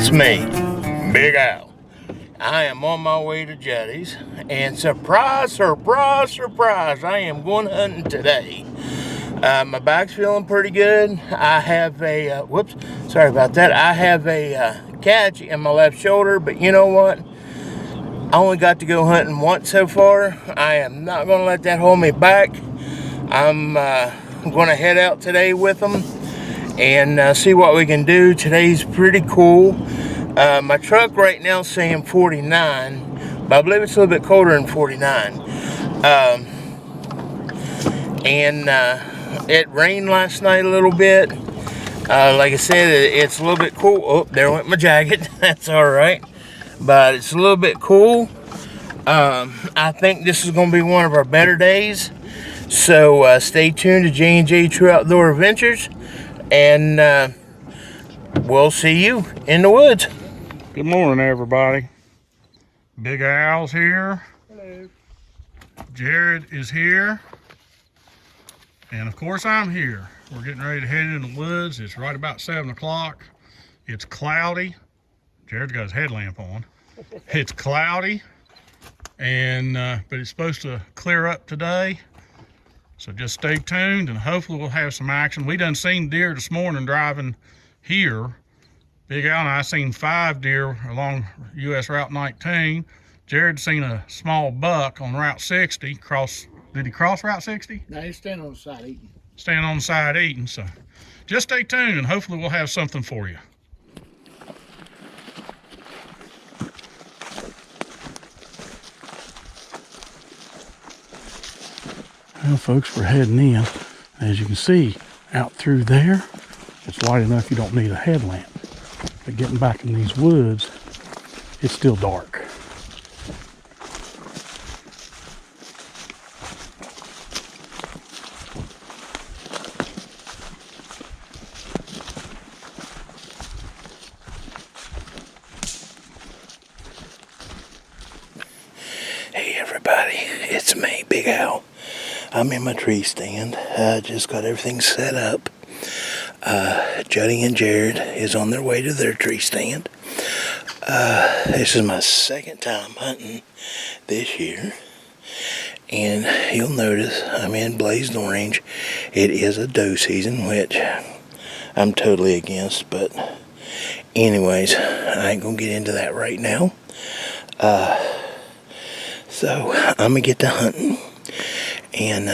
It's me, Big Al. I am on my way to Jetty's, and surprise, surprise, surprise, I am going hunting today. My back's feeling pretty good. I have a, whoops, sorry about that. I have a catch in my left shoulder, but you know what? I only got to go hunting once so far. I am not going to let that hold me back. I'm going to head out today with them and see what we can do. Today's pretty cool. My truck right now is saying 49, but I believe it's a little bit colder than 49. It rained last night a little bit. Like I said, it's a little bit cool. Oh, there went my jacket. That's all right. But it's a little bit cool. I think this is going to be one of our better days. So stay tuned to J&J True Outdoor Adventures, and we'll see you in the woods. Good morning, everybody. Big Al's here. Hello. Jared is here. And of course I'm here. We're getting ready to head into the woods. It's right about 7 o'clock. It's cloudy. Jared's got his headlamp on. It's cloudy, and but it's supposed to clear up today. So just stay tuned, and hopefully we'll have some action. We done seen deer this morning driving here. Big Al and I seen 5 deer along US Route 19. Jared seen a small buck on Route 60. Did he cross Route 60? Now he's standing on the side eating. Standing on the side eating. So just stay tuned, and hopefully we'll have something for you. Well, folks, we're heading in. As you can see, out through there, it's light enough you don't need a headlamp. But getting back in these woods, it's still dark. Hey everybody, it's me, Big Al. I'm in my tree stand. Just got everything set up. Juddy and Jared is on their way to their tree stand. This is my second time hunting this year. And you'll notice I'm in blazed orange. It is a doe season, which I'm totally against. But anyways, I ain't going to get into that right now. So I'm going to get to hunting. And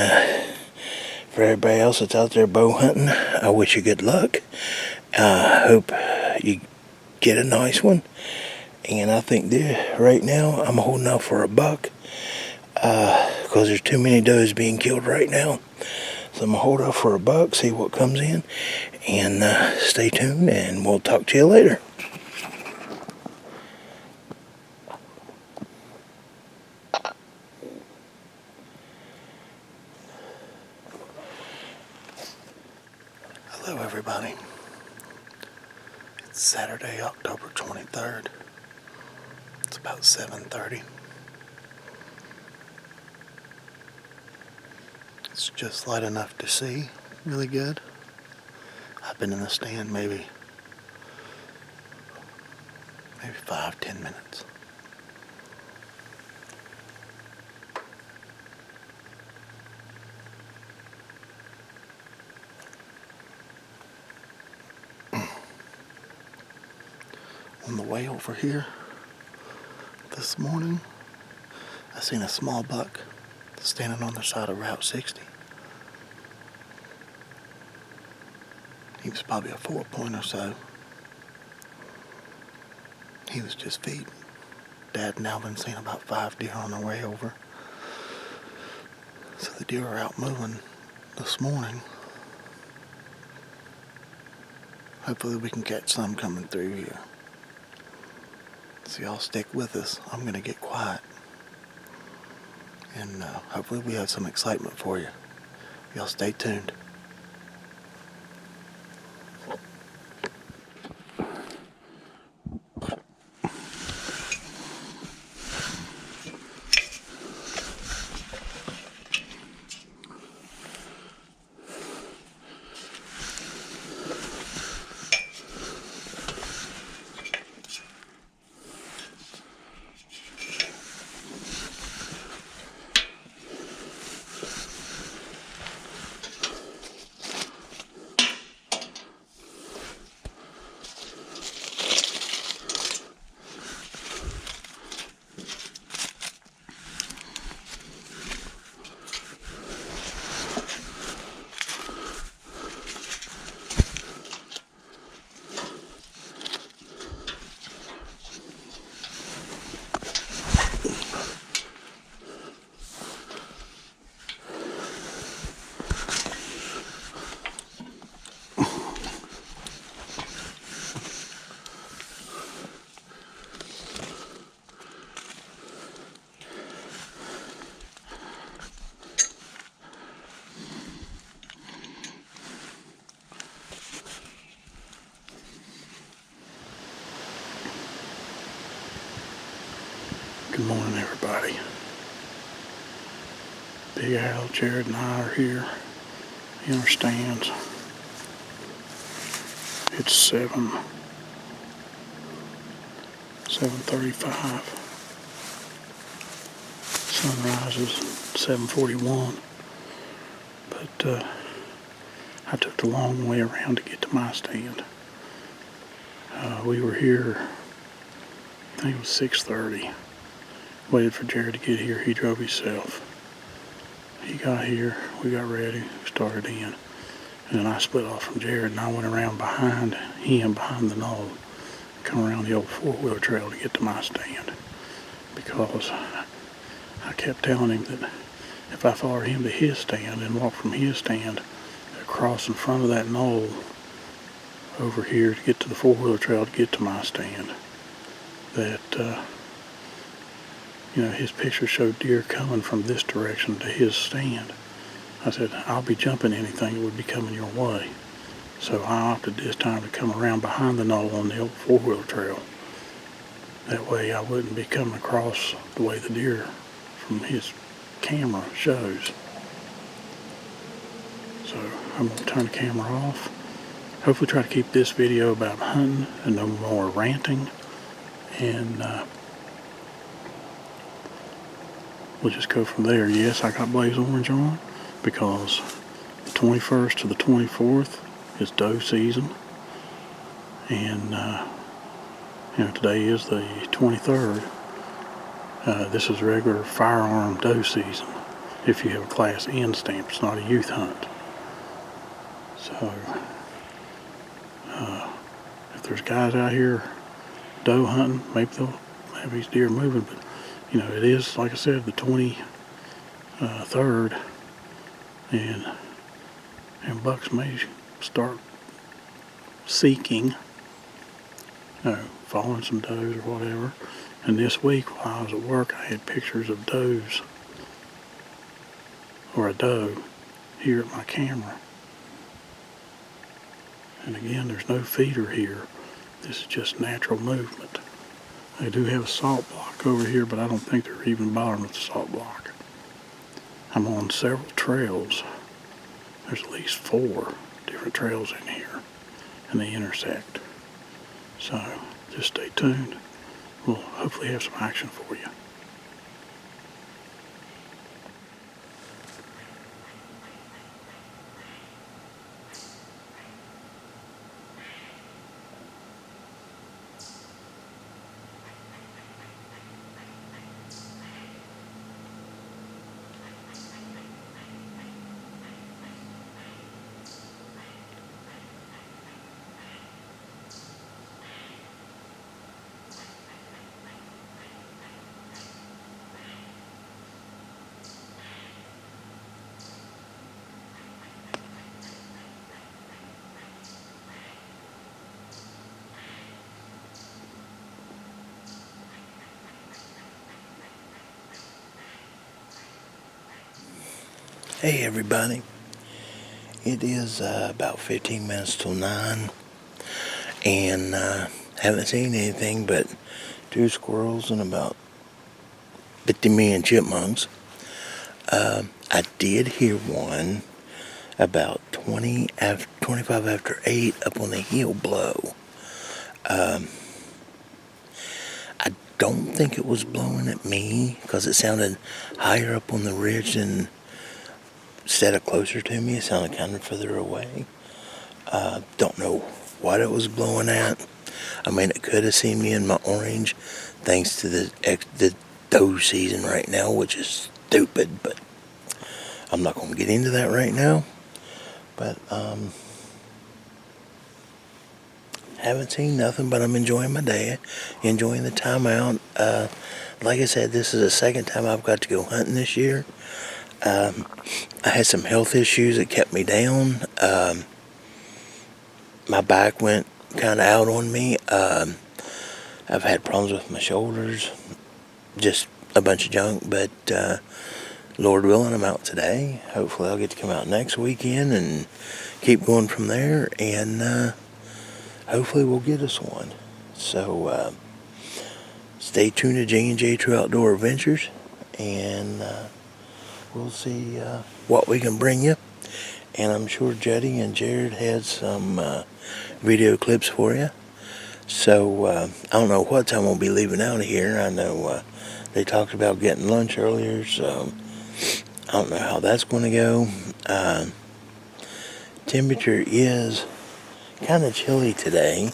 for everybody else that's out there bow hunting, I wish you good luck. Hope you get a nice one. And I think right now I'm holding out for a buck, because there's too many does being killed right now. So I'm going to hold out for a buck, see what comes in. And stay tuned, and we'll talk to you later. Hello everybody, it's Saturday, October 23rd, it's about 7:30, it's just light enough to see really good. I've been in the stand maybe 5-10 minutes. On the way over here this morning, I seen a small buck standing on the side of Route 60. He was probably a 4-point or so. He was just feeding. Dad and Alvin seen about 5 deer on their way over. So the deer are out moving this morning. Hopefully we can catch some coming through here. So y'all stick with us. I'm going to get quiet. And hopefully we have some excitement for you. Y'all stay tuned. Good morning, everybody. Big Al, Jared, and I are here in our stands. It's 7:35. Sun rises 7:41. But I took the long way around to get to my stand. We were here, I think it was 6:30. Waited for Jared to get here. He drove himself. He got here, we got ready, started in. And then I split off from Jared and I went around behind him, behind the knoll, come around the old four-wheeler trail to get to my stand. Because I kept telling him that if I followed him to his stand and walked from his stand across in front of that knoll over here to get to the four-wheeler trail to get to my stand, that his picture showed deer coming from this direction to his stand. I said, I'll be jumping anything that would be coming your way. So I opted this time to come around behind the knoll on the old four-wheeler trail. That way I wouldn't be coming across the way the deer from his camera shows. So I'm going to turn the camera off. Hopefully try to keep this video about hunting and no more ranting. And we'll just go from there. Yes, I got blaze orange on because the 21st to the 24th is doe season. And today is the 23rd. This is regular firearm doe season. If you have a Class N stamp, it's not a youth hunt. So, if there's guys out here doe hunting, maybe they'll have these deer moving. But it is, like I said, the 23rd, and bucks may start seeking, following some does or whatever. And this week while I was at work, I had pictures of does, or a doe, here at my camera. And again, there's no feeder here. This is just natural movement. They do have a salt block over here, but I don't think they're even bothering with the salt block. I'm on several trails. There's at least 4 different trails in here, and they intersect. So just stay tuned. We'll hopefully have some action for you. Hey everybody, it is about 15 minutes till 9, and haven't seen anything but 2 squirrels and about 50 million chipmunks. I did hear one about 25 after 8 up on the hill blow. I don't think it was blowing at me because it sounded higher up on the ridge than instead of closer to me. It sounded kind of further away. Don't know what it was blowing at. I mean, it could have seen me in my orange thanks to the doe season right now, which is stupid, but I'm not going to get into that right now. But haven't seen nothing, but I'm enjoying my day, enjoying the time out. Like I said, this is the second time I've got to go hunting this year. I had some health issues that kept me down. My back went kind of out on me. I've had problems with my shoulders, just a bunch of junk, but Lord willing, I'm out today. Hopefully I'll get to come out next weekend and keep going from there, and hopefully we'll get us one. So stay stay tuned to J&J True Outdoor Adventures, and we'll see what we can bring you. And I'm sure Jetty and Jared had some video clips for you. So I don't know what time we'll be leaving out of here. I know they talked about getting lunch earlier, so I don't know how that's going to go. Temperature is kind of chilly today.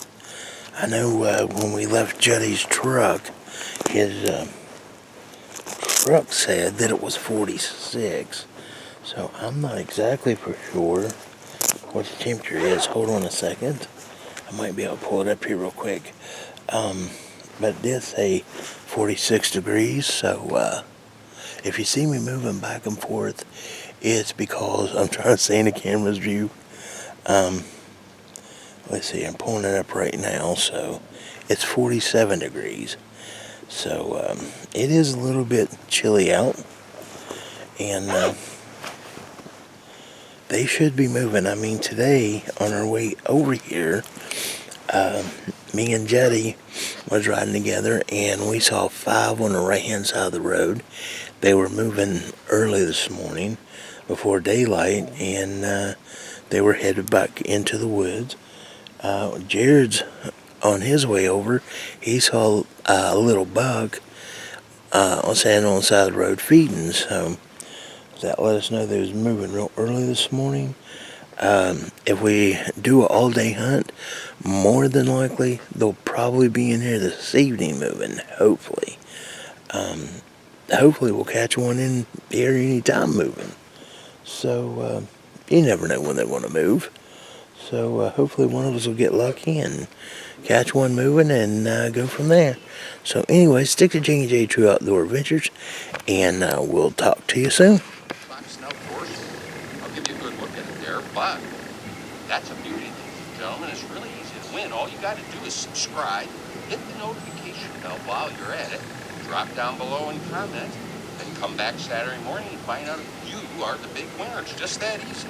I know when we left Jetty's truck, his truck said that it was 46. So I'm not exactly for sure what the temperature is. Hold on a second. I might be able to pull it up here real quick. But it did say 46 degrees. So if you see me moving back and forth, it's because I'm trying to stay in the camera's view. Let's see, I'm pulling it up right now. So it's 47 degrees. So it is a little bit chilly out. And they should be moving. I mean, today on our way over here, me and Jetty was riding together, and we saw 5 on the right-hand side of the road. They were moving early this morning before daylight, and they were headed back into the woods. Jared's on his way over. He saw a little buck standing on the side of the road feeding, so that let us know they was moving real early this morning. If we do an all-day hunt, more than likely they'll probably be in here this evening moving, hopefully. Hopefully we'll catch one in here anytime moving. So you never know when they want to move. So hopefully one of us will get lucky and catch one moving and go from there. So anyway, stick to J&J True Outdoor Adventures, and we'll talk to you soon. I'll give you a good look at it there, but that's a beauty, ladies and gentlemen. It's really easy to win. All you got to do is subscribe, hit the notification bell while you're at it, drop down below and comment, and come back Saturday morning and find out if you are the big winner. It's just that easy.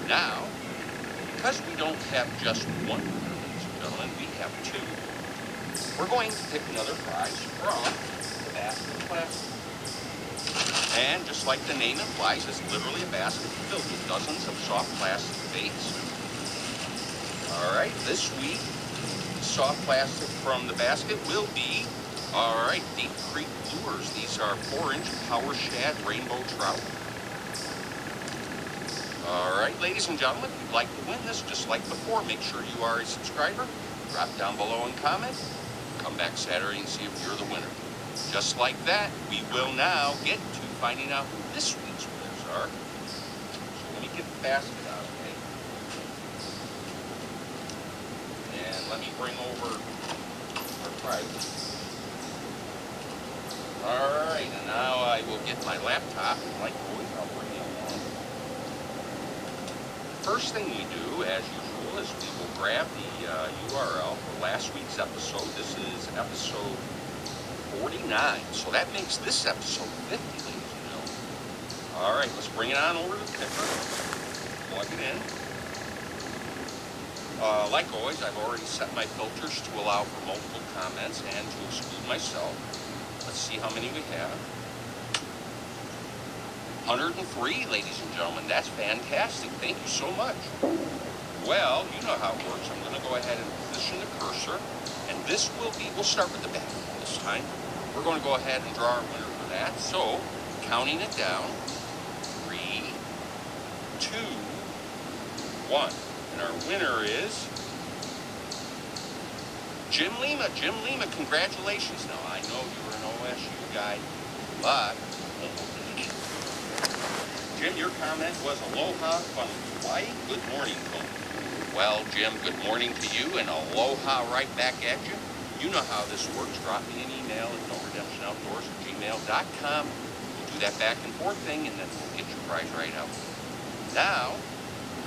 Now, because we don't have just one winner, ladies and gentlemen, we have 2. We're going to pick another prize from the basket plastic. And just like the name implies, it's literally a basket filled with dozens of soft plastic baits. Alright, this week, soft plastic from the basket will be, alright, Deep Creek Lures. These are 4-inch power shad rainbow trout. Alright, ladies and gentlemen, if you'd like to win this, just like before, make sure you are a subscriber. Drop down below and comment. Come back Saturday and see if you're the winner. Just like that, we will now get to finding out who this week's winners are. So let me get the basket out, okay? And let me bring over our prizes. Alright, and now I will get my laptop, and like always, I'll bring it along. First thing we do, as usual, is we will grab the URL for last week's episode. This is episode 49. So that makes this episode 50, ladies and gentlemen. Alright, let's bring it on over to the picker. Plug it in. Like always, I've already set my filters to allow for multiple comments and to exclude myself. Let's see how many we have. 103, ladies and gentlemen. That's fantastic. Thank you so much. Well, you know how it works. I'm going to go ahead and position the cursor. And this will be, we'll start with the back this time. We're going to go ahead and draw our winner for that. So, counting it down, 3, 2, 1. And our winner is Jim Lima. Jim Lima, congratulations. Now, I know you're an OSU guy, but Jim, your comment was aloha from Hawaii. Good morning, Tony. Well, Jim, good morning to you, and aloha right back at you. You know how this works. Drop me an email at noredemptionoutdoors@gmail.com. We'll do that back and forth thing, and then we'll get your prize right out. Now,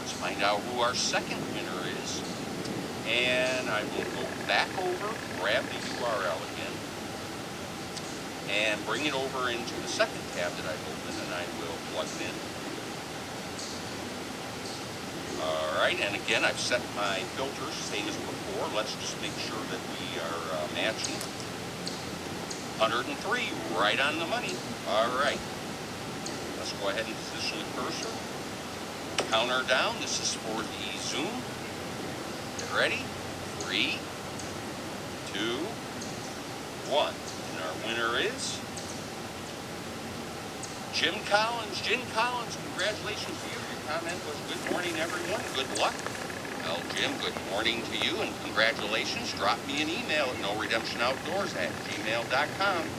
let's find out who our second winner is. And I will go back over, grab the URL again, and bring it over into the second tab that I've opened, and I will plug it in. Alright, and again, I've set my filters, same as before. Let's just make sure that we are matching. 103, right on the money. All right. Let's go ahead and position the cursor. Counter down. This is for the zoom. Get ready. 3, 2, 1. And our winner is Jim Collins. Jim Collins, congratulations to you. Your comment was good morning, everyone. Good luck. Well, Jim, good morning to you and congratulations. Drop me an email at norredemptionoutdoors@gmail.com. Do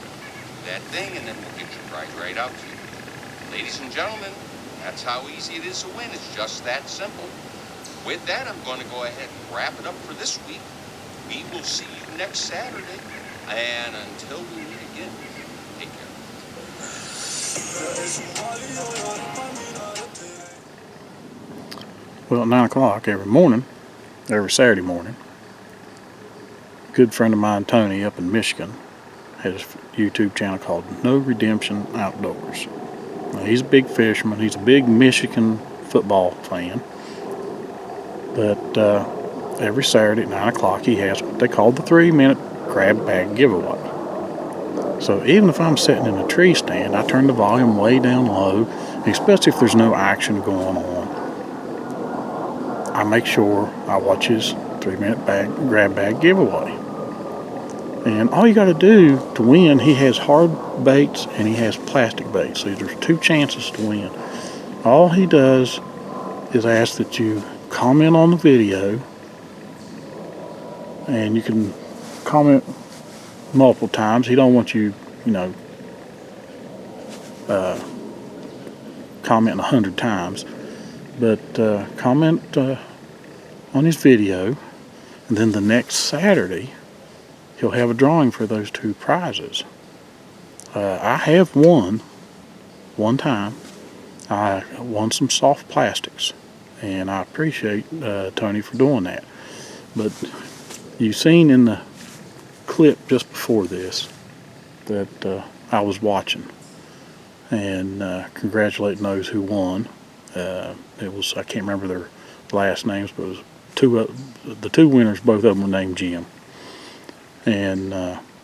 that thing and then we'll get your prize right out to you. Ladies and gentlemen, that's how easy it is to win. It's just that simple. With that, I'm going to go ahead and wrap it up for this week. We will see you next Saturday. And until we meet again, take care. Well, at 9 o'clock every morning, every Saturday morning, a good friend of mine, Tony, up in Michigan, has a YouTube channel called No Redemption Outdoors. Now, he's a big fisherman. He's a big Michigan football fan. But every Saturday at 9 o'clock, he has what they call the 3-minute grab bag giveaway. So even if I'm sitting in a tree stand, I turn the volume way down low, especially if there's no action going on. I make sure I watch his 3-minute grab bag giveaway. And all you got to do to win, he has hard baits and he has plastic baits. So there's 2 chances to win. All he does is ask that you comment on the video, and you can comment multiple times. He don't want you, comment 100 times, but comment on his video, and then the next Saturday he'll have a drawing for those 2 prizes. I have won one time. I won some soft plastics, and I appreciate Tony for doing that. But you've seen in the clip just before this that I was watching and congratulating those who won. It was, I can't remember their last names, but it was the 2 winners, both of them were named Jim. And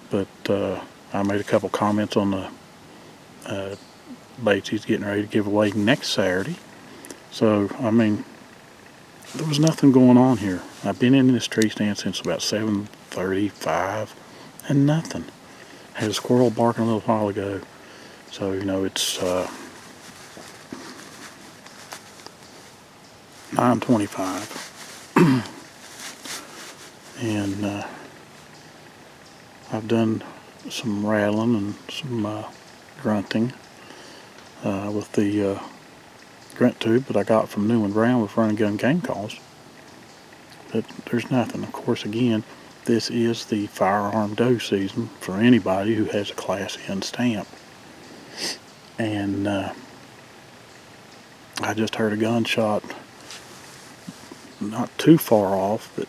but I made a couple comments on the baits he's getting ready to give away next Saturday. So I mean, there was nothing going on here. I've been in this tree stand since about 7:35 and nothing. Had a squirrel barking a little while ago. So it's 9:25 and I've done some rattling and some grunting with the grunt tube that I got from Newman Brown with Run and Gun Game Calls. But there's nothing. Of course, again, this is the firearm doe season for anybody who has a Class N stamp. And I just heard a gunshot not too far off, but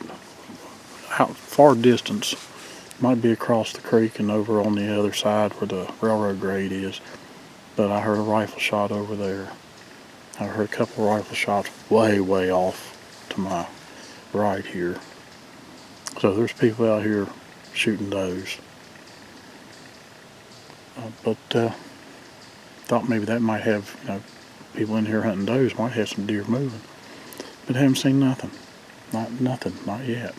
out far distance. Might be across the creek and over on the other side where the railroad grade is. But I heard a rifle shot over there. I heard a couple of rifle shots way off to my right here. So there's people out here shooting those. But thought maybe that might have, people in here hunting does might have some deer moving. But haven't seen nothing. Not yet.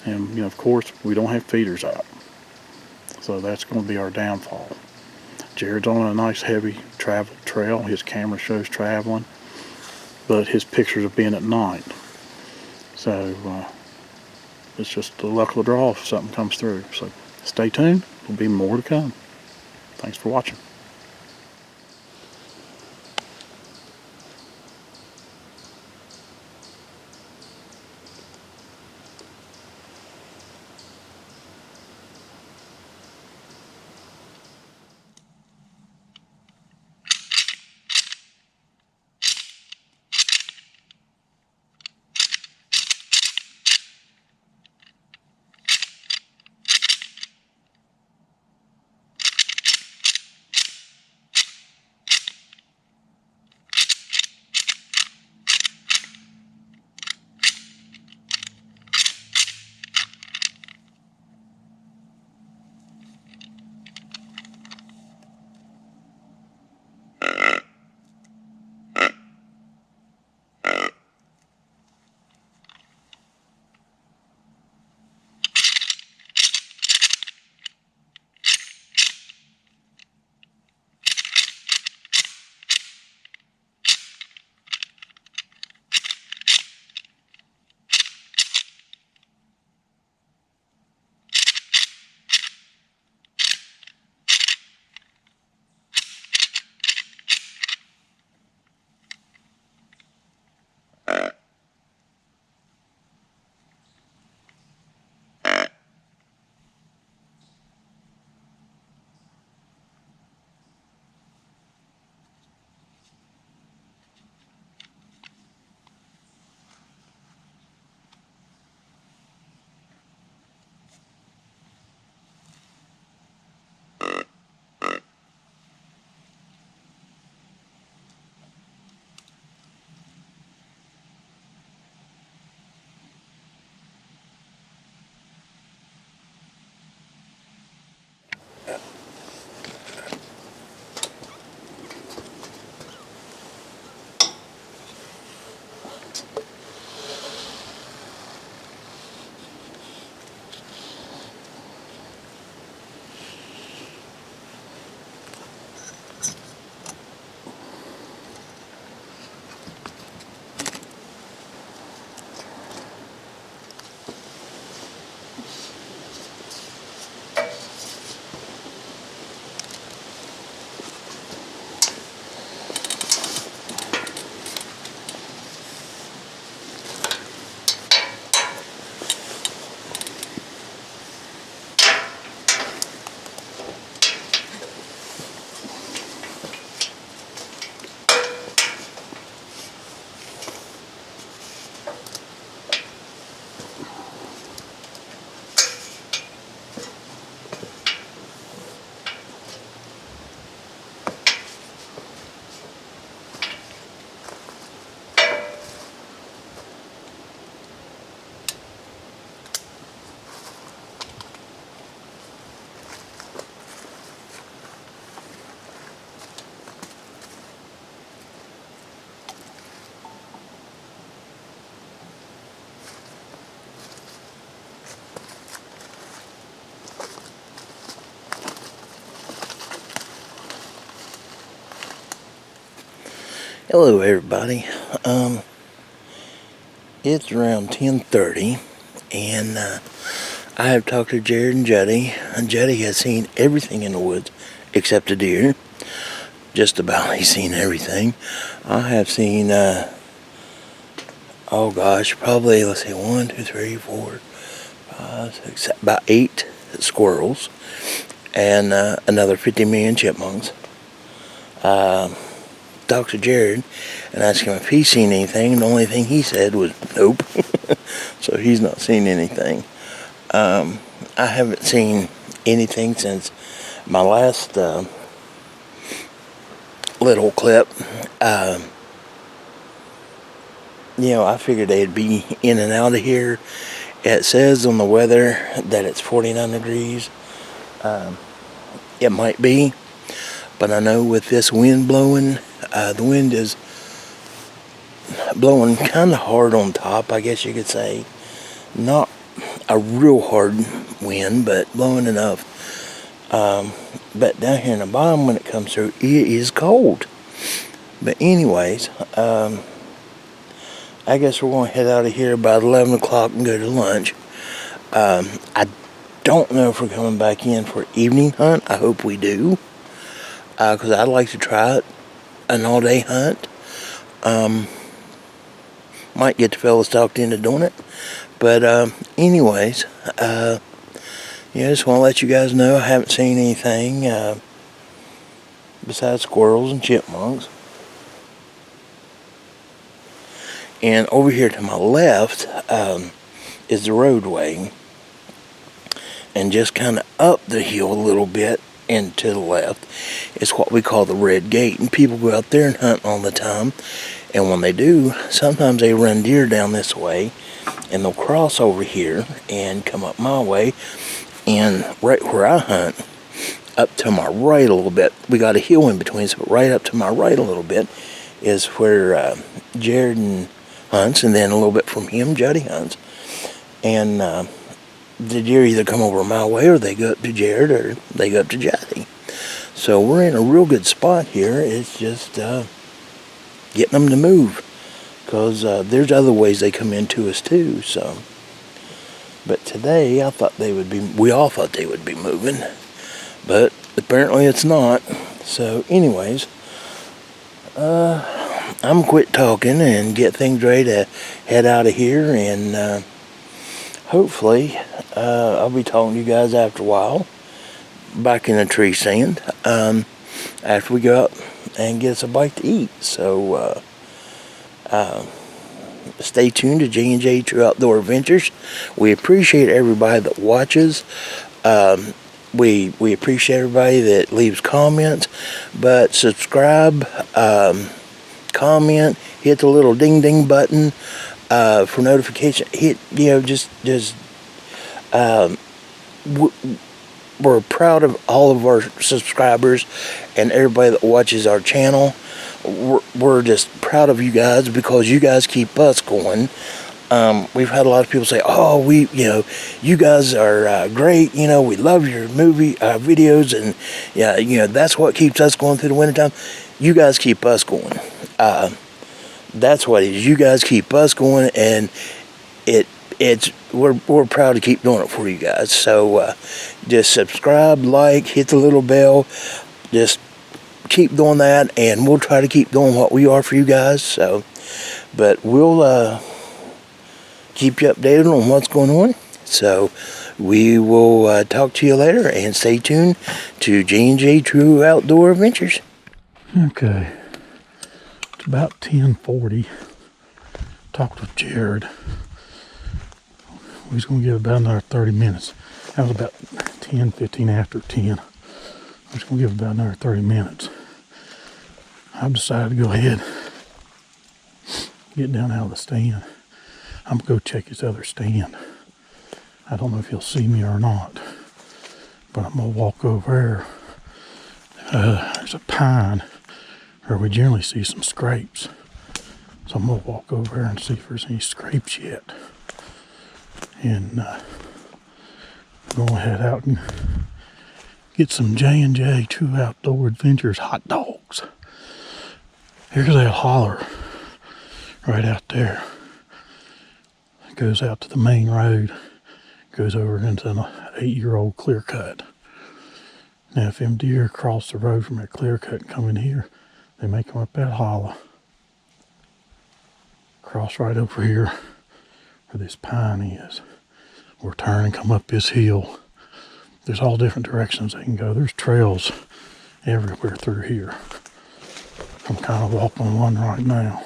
And, of course, we don't have feeders out. So that's going to be our downfall. Jared's on a nice heavy travel trail. His camera shows traveling, but his pictures of being at night. So it's just the luck of the draw if something comes through. So stay tuned. There'll be more to come. Thanks for watching. Hello everybody. It's around 10:30 and I have talked to Jared and Juddy, and Juddy has seen everything in the woods except a deer. Just about. He's seen everything. I have seen oh gosh, probably, let's see, 1, 2, 3, 4, 5, 6, about 8 squirrels and another 50 million chipmunks. Talked to Jared and asked him if he's seen anything, and the only thing he said was nope. So he's not seen anything. I haven't seen anything since my last little clip. You know, I figured they'd be in and out of here. It says on the weather that it's 49 degrees. It might be, but I know with this wind blowing, the wind is blowing kind of hard on top, I guess you could say. Not a real hard wind, but blowing enough. But down here in the bottom, when it comes through, it is cold. But anyways, I guess we're going to head out of here about 11 o'clock and go to lunch. I don't know if we're coming back in for evening hunt. I hope we do, because I'd like to try it, an all-day hunt. Might get the fellas talked into doing it. But anyways, yeah, just want to let you guys know I haven't seen anything besides squirrels and chipmunks. And over here to my left is the roadway. And just kind of up the hill a little bit and to the left is what we call the Red Gate. And people go out there and hunt all the time. And when they do, sometimes they run deer down this way. And they'll cross over here and come up my way. And right where I hunt, up to my right a little bit, we got a hill in between, so right up to my right a little bit is where Jared hunts, and then a little bit from him, Juddy hunts. And the deer either come over my way, or they go up to Jared, or they go up to Juddy. So we're in a real good spot here. It's just getting them to move, because there's other ways they come into us too. So, but today I thought we all thought they would be moving, but apparently it's not. So anyways, I'm quit talking and get things ready to head out of here, and hopefully I'll be talking to you guys after a while, back in the tree stand, after we go out and get us a bite to eat. So stay tuned to J&J True Outdoor Adventures. We appreciate everybody that watches. We appreciate everybody that leaves comments, but subscribe, comment, hit the little ding ding button for notification. Hit, we're proud of all of our subscribers and everybody that watches our channel. We're just proud of you guys, because you guys keep us going. We've had a lot of people say, oh, you guys are great, we love your movie videos, and yeah, that's what keeps us going through the wintertime. You guys keep us going. That's what it is. You guys keep us going, and we're proud to keep doing it for you guys. So just subscribe, like, hit the little bell, just keep doing that, and we'll try to keep doing what we are for you guys. So, but we'll keep you updated on what's going on. So we will talk to you later, and stay tuned to J&J True Outdoor Adventures. Okay, it's about 10:40. Talked with Jared. We was going to give about another 30 minutes. That was about 10:15 after 10. I'm just going to give about another 30 minutes. I've decided to go ahead, get down out of the stand. I'm going to go check his other stand. I don't know if he'll see me or not, but I'm going to walk over there. There's a pine where we generally see some scrapes. So I'm going to walk over there and see if there's any scrapes yet. And go ahead out and get some J&J True Outdoor Adventures hot dogs. Here's that holler right out there. It goes out to the main road, goes over into an 8-year-old clear cut. Now if them deer cross the road from that clear cut and come in here, they may come up that holler. Cross right over here where this pine is. Or turn and come up this hill. There's all different directions they can go. There's trails everywhere through here. I'm kind of walking on one right now.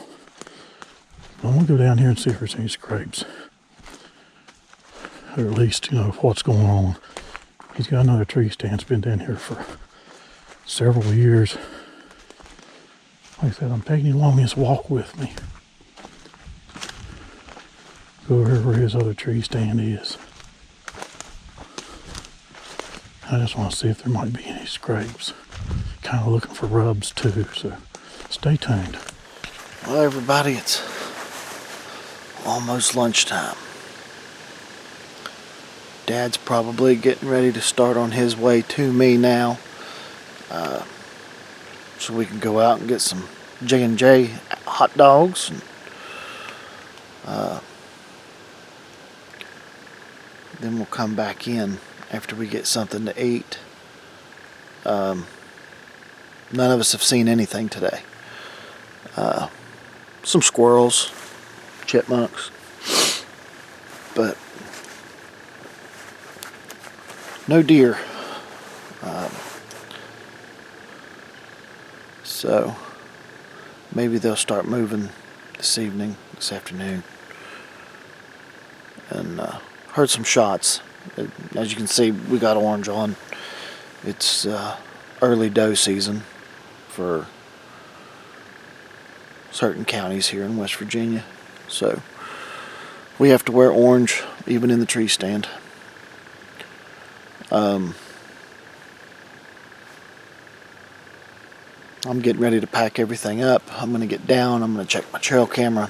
I'm gonna go down here and see if there's any scrapes. Or at least, what's going on. He's got another tree stand that's been down here for several years. Like I said, I'm taking you along this walk with me. Go over here where his other tree stand is. I just want to see if there might be any scrapes. Kind of looking for rubs too, so stay tuned. Well, everybody, it's almost lunchtime. Dad's probably getting ready to start on his way to me now, so we can go out and get some J&J hot dogs. And, then we'll come back in after we get something to eat. None of us have seen anything today. Some squirrels, chipmunks, but no deer. So maybe they'll start moving this evening, this afternoon. And heard some shots. As you can see, we got orange on. It's early doe season for certain counties here in West Virginia. So we have to wear orange even in the tree stand. I'm getting ready to pack everything up. I'm going to get down. I'm going to check my trail camera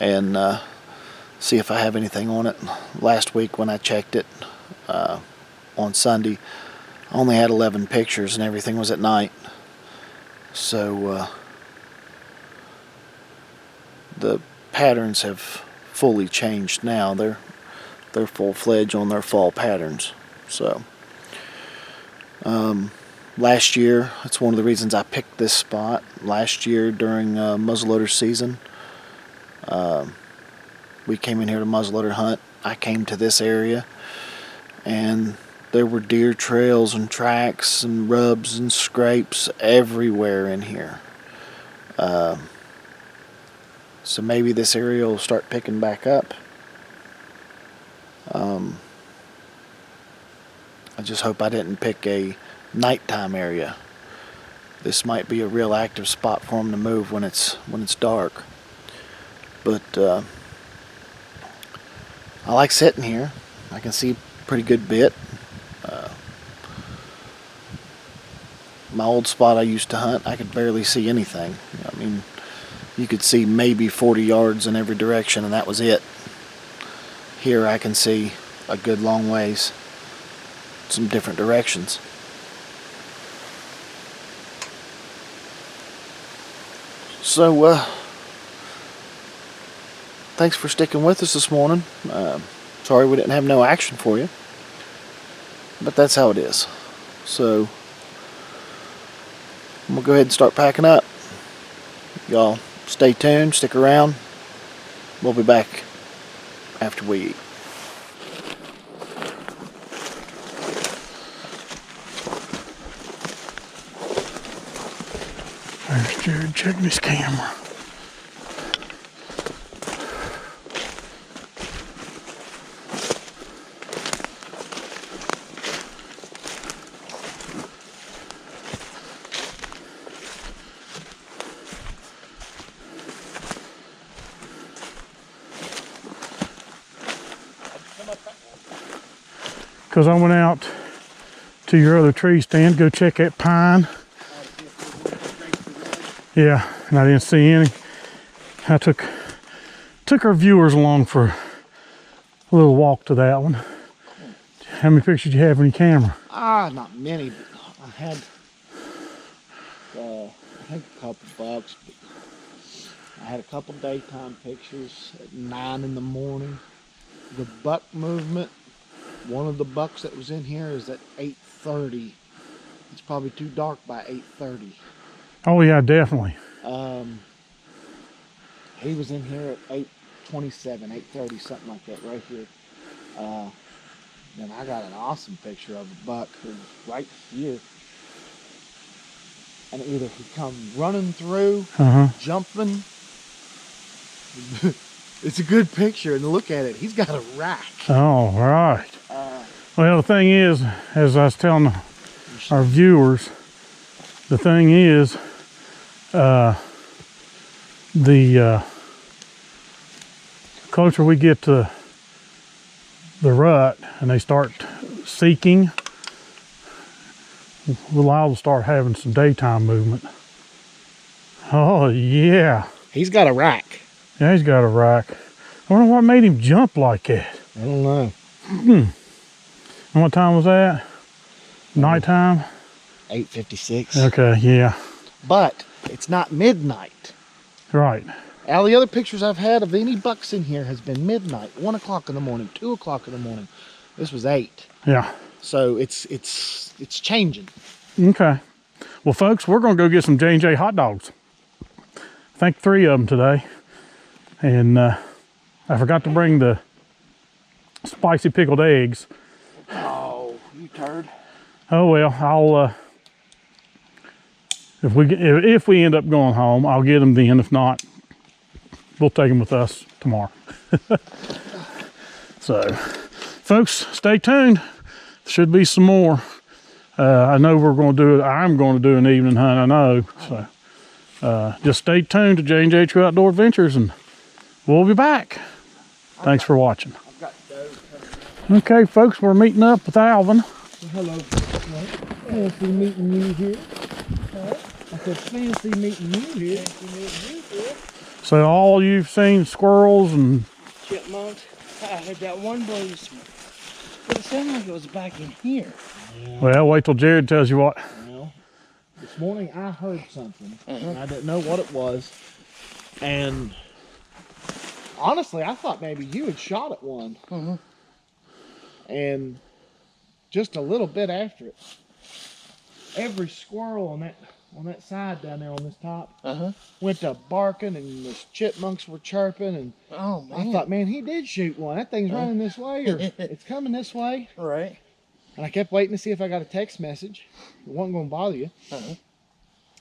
and see if I have anything on it. Last week when I checked it on Sunday, I only had 11 pictures and everything was at night. So the patterns have fully changed now. They're full-fledged on their fall patterns. So last year, that's one of the reasons I picked this spot. Last year during muzzleloader season, we came in here to muzzleloader hunt. I came to this area and there were deer trails and tracks and rubs and scrapes everywhere in here. So maybe this area will start picking back up. I just hope I didn't pick a nighttime area. This might be a real active spot for them to move when it's dark. But I like sitting here. I can see a pretty good bit. My old spot I used to hunt, I could barely see anything. I mean, you could see maybe 40 yards in every direction and that was it. Here I can see a good long ways, some different directions. So, thanks for sticking with us this morning. Sorry we didn't have no action for you, but that's how it is. So, I'm gonna go ahead and start packing up. Y'all stay tuned, stick around. We'll be back after we eat. There's Jared checking his camera. Because I went out to your other tree stand, go check that pine. Yeah, and I didn't see any. I took our viewers along for a little walk to that one. How many pictures did you have on your camera? Not many, but I had I think a couple bucks. But I had a couple daytime pictures at 9 in the morning. The buck movement, one of the bucks that was in here is at 8:30. It's probably too dark by 8:30. Oh yeah, definitely. He was in here at 8:27, 8:30, something like that, right here. Then I got an awesome picture of a buck who's right here. And either he come running through, jumping. It's a good picture, and look at it. He's got a rack. Oh, right. Well, the thing is, as I was telling our viewers, the thing is, the closer we get to the rut and they start seeking, we'll liable to start having some daytime movement. Oh yeah. He's got a rack. Yeah, he's got a rack. I wonder what made him jump like that. I don't know. And what time was that? Nighttime? 8:56. Okay, yeah. But it's not midnight. Right. All the other pictures I've had of any bucks in here has been midnight, 1 o'clock in the morning, 2 o'clock in the morning. This was 8. Yeah. So it's changing. Okay. Well, folks, we're going to go get some J&J hot dogs. I think 3 of them today. And I forgot to bring the spicy pickled eggs. Oh, you turd. Oh well, I'll if we end up going home, I'll get them then. If not, we'll take them with us tomorrow. So, folks, stay tuned. Should be some more. I know we're going to do it. I'm going to do an evening hunt. I know. So, just stay tuned to J&J True Outdoor Adventures, and we'll be back. Thanks for watching. Okay, folks, we're meeting up with Alvin. Hello. Fancy meeting you here. I said, fancy meeting you here. So all you've seen squirrels and Chipmunks. I heard that one bird, but it sounded like it was back in here. Yeah. well, wait till Jared tells you what. Well, this morning I heard something, and I didn't know what it was. And honestly, I thought maybe you had shot at one. And just a little bit after it, every squirrel on that side down there on this top went to barking, and the chipmunks were chirping, and Oh man. I thought, man, he did shoot one. That thing's running this way, or it's coming this way. Right. And I kept waiting to see if I got a text message. It wasn't going to bother you.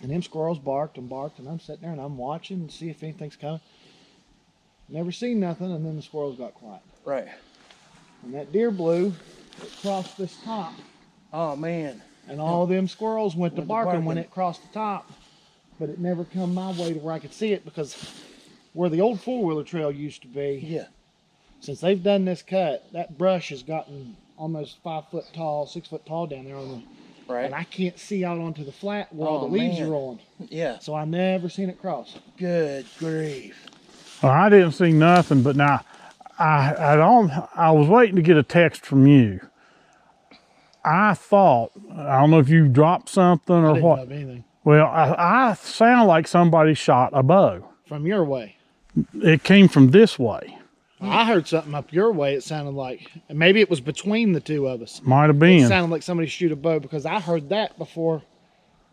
And them squirrels barked and barked, and I'm sitting there and I'm watching to see if anything's coming. Never seen nothing, and then the squirrels got quiet. Right. And that deer blew across this top, Oh man. and all them squirrels went to Went to barking when barking. it crossed the top. But it never come my way to where I could see it, because where the old four-wheeler trail used to be, Yeah. since they've done this cut, that brush has gotten almost 5 foot tall, 6 foot tall down there on the, Right. and I can't see out onto the flat where all the Oh, leaves man. are on. Yeah. So I never seen it cross. Good grief. Well, I didn't see nothing, but now I was waiting to get a text from you. I thought, I don't know if you dropped something I or didn't what. have anything. Well, I sound like somebody shot a bow. From your way. It came from this way. I heard something up your way. It sounded like, and maybe it was between the two of us. Might have It been. sounded like somebody shoot a bow, because I heard that before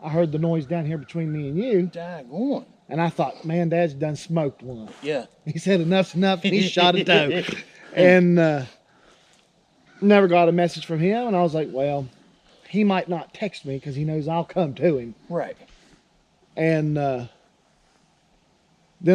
I heard the noise down here between me and you. Daggone. And I thought, man, Dad's done smoked one. Yeah. He said enough's enough, and he shot a doe. And never got a message from him. And I was like, well, he might not text me because he knows I'll come to him. Right. And then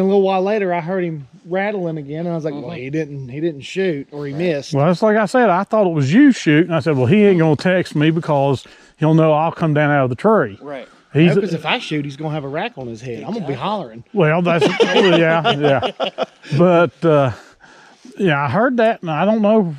a little while later, I heard him rattling again, and I was like, well, he didn't shoot, or he missed. Well, it's like I said, I thought it was you shooting. I said, well, he ain't gonna text me because he'll know I'll come down out of the tree. Right. Because if I shoot, he's gonna have a rack on his head. I'm gonna be hollering. Well, that's yeah. But yeah, I heard that, and I don't know.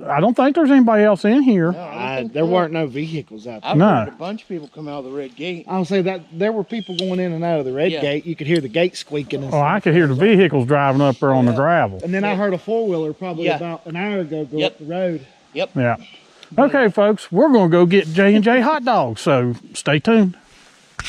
I don't think there's anybody else in here. No, I don't think There so. weren't no vehicles out there. I've No. heard a bunch of people come out of the red gate. I'll say that there were people going in and out of the red Yeah. gate. You could hear the gate squeaking. And Oh, I stuff. could hear the vehicles driving up there on the gravel. And then I heard a four-wheeler probably Yeah. about an hour ago go Yep. up the road. Yeah. Okay, folks, we're gonna go get J&J hot dogs. So stay tuned.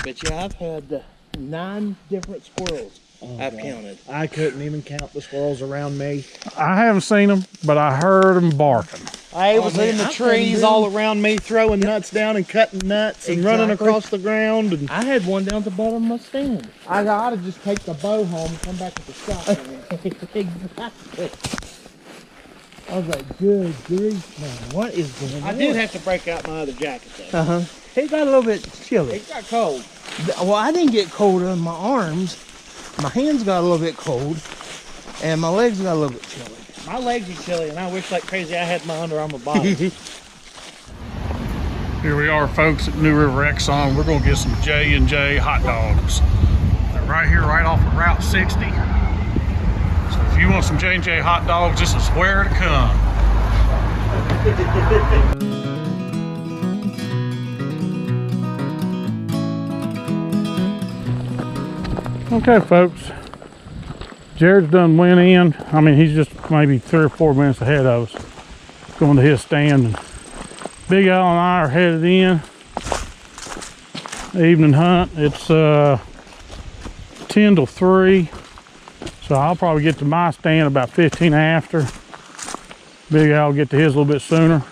But yeah, I've had 9 different squirrels I've counted. I couldn't even count the squirrels around me. I haven't seen them, but I heard them barking. I was in the I've trees been- all around me, throwing nuts down and cutting nuts and running Exactly. across the ground. And I had one down at the bottom of my stand. I ought to just take the bow home and come back with the shotgun. Exactly. I was like, good grief, man, what is going on? I did have to break out my other jacket though. It got a little bit chilly. It got cold. Well, I didn't get cold in my arms. My hands got a little bit cold, and my legs got a little bit chilly. My legs are chilly, and I wish like crazy I had my Under Armour bottom. Here we are, folks, at New River Exxon. We're gonna get some J&J hot dogs. They're right here, right off of Route 60. So if you want some J&J hot dogs, this is where to come. Okay, folks. Jared's done went in. I mean, he's just maybe 3 or 4 minutes ahead of us. Going to his stand. And Big Al and I are headed in. The evening hunt. It's 10 till 3. So I'll probably get to my stand about 15 after. Big Al will get to his a little bit sooner.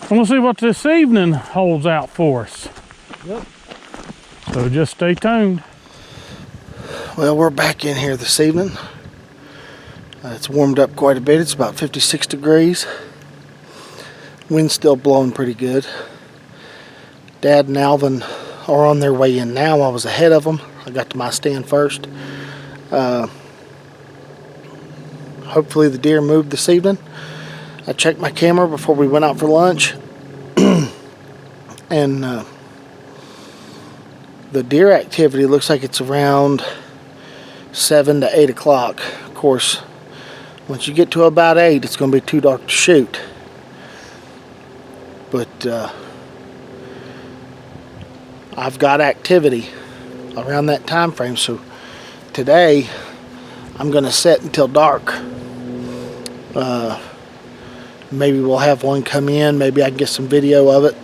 And we'll see what this evening holds out for us. Yep. So just stay tuned. Well, we're back in here this evening. It's warmed up quite a bit. It's about 56 degrees. Wind's still blowing pretty good. Dad and Alvin are on their way in now. I was ahead of them. I got to my stand first. Hopefully the deer moved this evening. I checked my camera before we went out for lunch. And the deer activity looks like it's around 7 to 8 o'clock. Of course, once you get to about 8, it's going to be too dark to shoot. But I've got activity around that time frame. So today, I'm going to set until dark. Maybe we'll have one come in. Maybe I can get some video of it.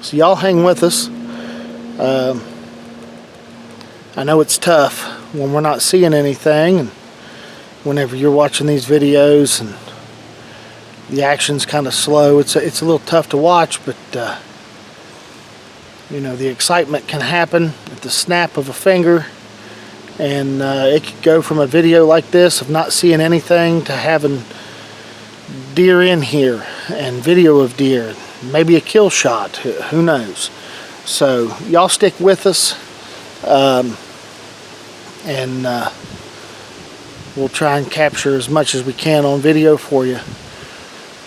So y'all hang with us. I know it's tough when we're not seeing anything, and whenever you're watching these videos and the action's kind of slow, it's a little tough to watch, but you know, the excitement can happen at the snap of a finger, and it could go from a video like this of not seeing anything to having deer in here and video of deer, maybe a kill shot, who knows. So y'all stick with us, and we'll try and capture as much as we can on video for you.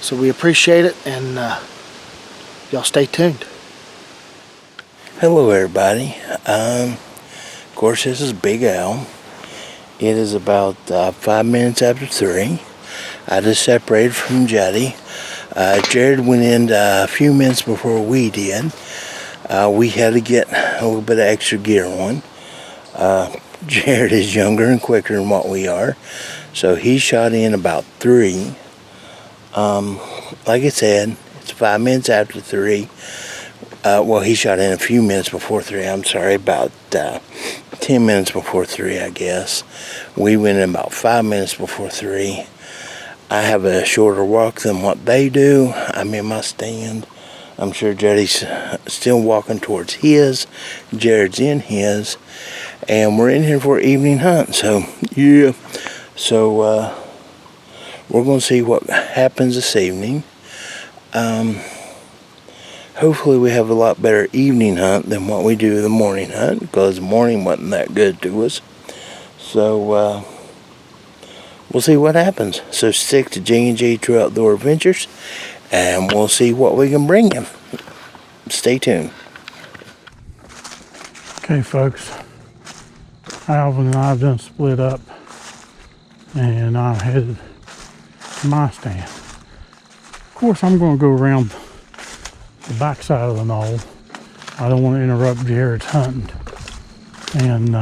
So we appreciate it, and y'all stay tuned. Hello everybody. Of course, this is Big Al. It is about 5 minutes after 3. I just separated from Jetty. Jared went in a few minutes before we did. We had to get a little bit of extra gear on. Jared is younger and quicker than what we are, so he shot in about 3. Like I said, it's 5 minutes after 3. Well, he shot in a few minutes before 3. I'm sorry, about 10 minutes before 3, I guess. We went in about 5 minutes before 3. I have a shorter walk than what they do. I'm in my stand. I'm sure Jetty's still walking towards his. Jared's in his. And we're in here for an evening hunt. So, yeah. So, we're going to see what happens this evening. Hopefully we have a lot better evening hunt than what we do the morning hunt, because the morning wasn't that good to us. So, we'll see what happens. So stick to J&J True Outdoor Adventures, and we'll see what we can bring you. Stay tuned. Okay, folks. Alvin and I have done split up, and I'm headed to my stand. Of course, I'm going to go around the back side of the knoll. I don't want to interrupt Jared's hunting, and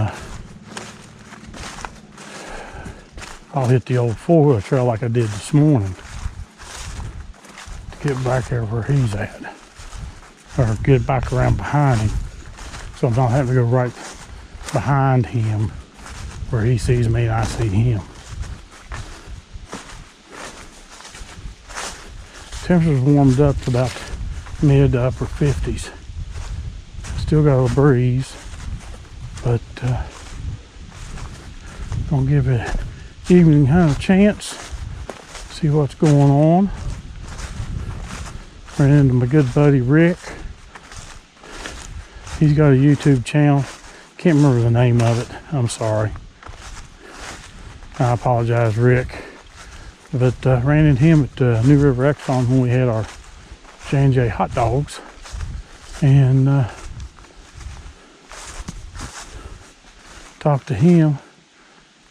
I'll hit the old 4-wheel trail like I did this morning to get back there where he's at. or get back around behind him, so I'm not having to go right behind him where he sees me and I see him. Temperatures warmed up to about mid to upper 50s. Still got a breeze, but gonna give it evening hunt a chance, see what's going on. Ran into my good buddy Rick. He's got a YouTube channel. Can't remember the name of it. I'm sorry. I apologize, Rick. But ran into him at New River Exxon when we had our J&J hot dogs. And talked to him.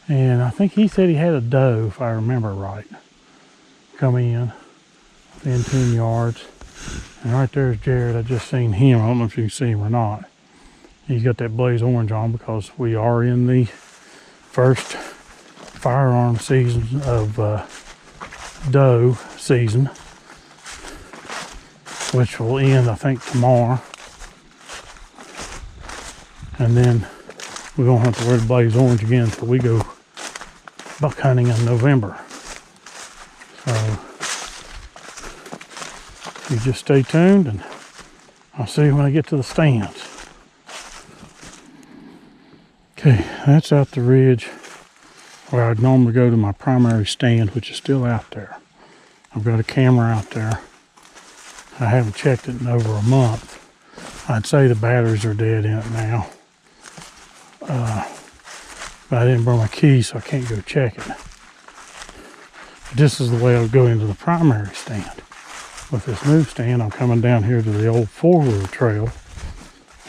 And I think he said he had a doe, if I remember right, come in within 10 yards. And right there's Jared. I just seen him. I don't know if you can see him or not. He's got that blaze orange on because we are in the first firearm season of doe season, which will end, I think, tomorrow. And then we won't have to wear the blaze orange again until we go buck hunting in November. So you just stay tuned and I'll see you when I get to the stands. Okay, that's out the ridge where I'd normally go to my primary stand, which is still out there. I've got a camera out there. I haven't checked it in over a month. I'd say the batteries are dead in it now. But I didn't bring my keys, so I can't go check it. But this is the way I'll go into the primary stand. With this new stand, I'm coming down here to the old four-wheel trail,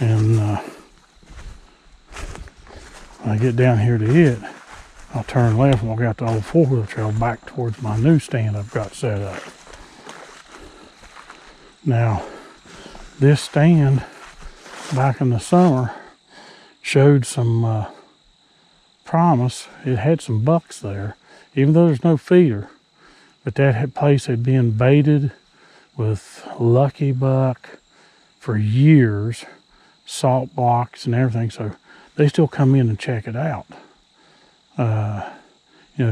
and when I get down here to it, I'll turn left and walk out the old four-wheel trail back towards my new stand I've got set up. Now, this stand back in the summer showed some promise. It had some bucks there, even though there's no feeder. But that place had been baited with lucky buck for years, salt blocks and everything, so they still come in and check it out.